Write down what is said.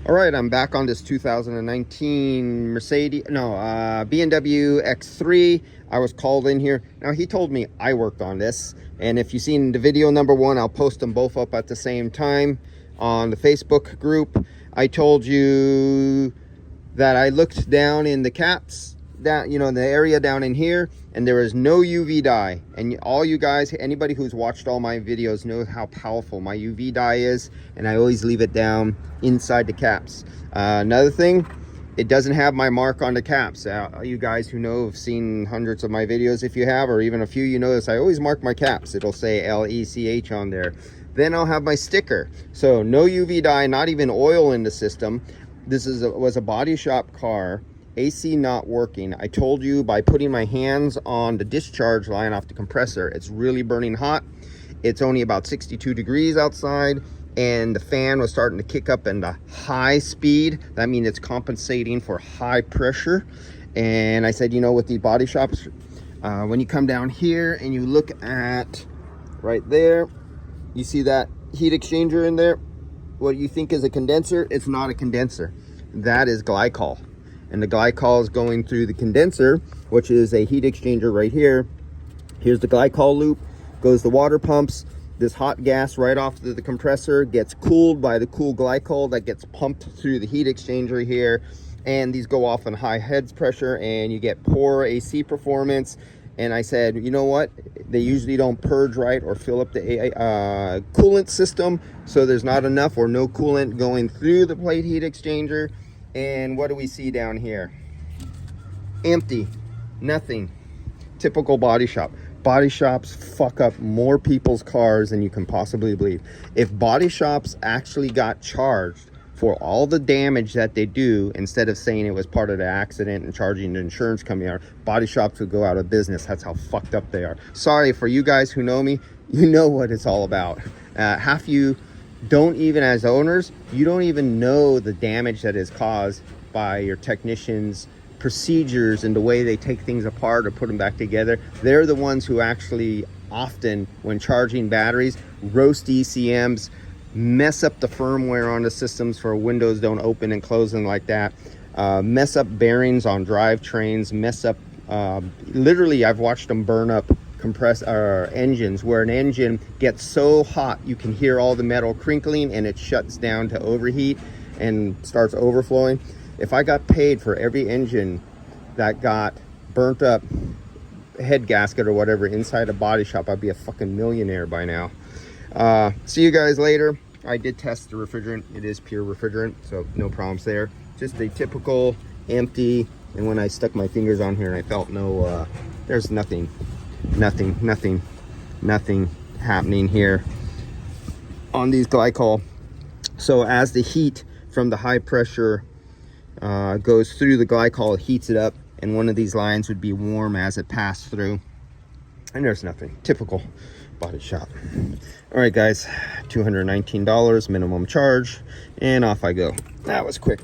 All right, I'm back on this 2019 BMW X3. I was called in here. Now, he told me I worked on this. And if you've seen the video number one, I'll post them both up at the same time on the Facebook group. I told you that I looked down in the caps, down, in the area down in here, and there is no UV dye. And all you guys, anybody who's watched all my videos knows how powerful my UV dye is, and I always leave it down inside the caps. Another thing, it doesn't have my mark on the caps. You guys who know have seen hundreds of my videos, if you have, or even a few, you notice I always mark my caps. It'll say LECH on there. Then I'll have my sticker. So no UV dye, not even oil in the system. This was a body shop car. AC not working. I told you by putting my hands on the discharge line off the compressor, it's really burning hot. It's only about 62 degrees outside, and the fan was starting to kick up in the high speed. That means it's compensating for high pressure. And I said, with these body shops, when you come down here and you look at right there, you see that heat exchanger in there? What you think is a condenser, it's not a condenser. That is glycol. And the glycol is going through the condenser, which is a heat exchanger right here. Here's the glycol loop, goes the water pumps. This hot gas right off the compressor gets cooled by the cool glycol that gets pumped through the heat exchanger here. And these go off on high heads pressure, and you get poor AC performance. And I said, you know what? They usually don't purge right or fill up the coolant system. So there's not enough or no coolant going through the plate heat exchanger. And what do we see down here? Empty, nothing. Typical body shop. Body shops fuck up more people's cars than you can possibly believe. If body shops actually got charged for all the damage that they do, instead of saying it was part of the accident and charging the insurance company, body shops would go out of business. That's how fucked up they are. Sorry, for you guys who know me, you know what it's all about. Half you don't even, as owners, you don't even know the damage that is caused by your technicians' procedures and the way they take things apart or put them back together. They're the ones who actually often, when charging batteries, roast ECMs, mess up the firmware on the systems for windows don't open and close and like that, mess up bearings on drivetrains, mess up, literally I've watched them burn up engines, where an engine gets so hot you can hear all the metal crinkling and it shuts down to overheat and starts overflowing. If I got paid for every engine that got burnt up head gasket or whatever inside a body shop, I'd be a fucking millionaire by now. See you guys later. I did test the refrigerant. It is pure refrigerant, so no problems there. Just a typical empty. And when I stuck my fingers on here and I felt no, there's nothing happening here on these glycol. So as the heat from the high pressure goes through the glycol, it heats it up, and one of these lines would be warm as it passed through, and there's nothing. Typical body shop. All right guys, $219 minimum charge, and off I go. That was quick.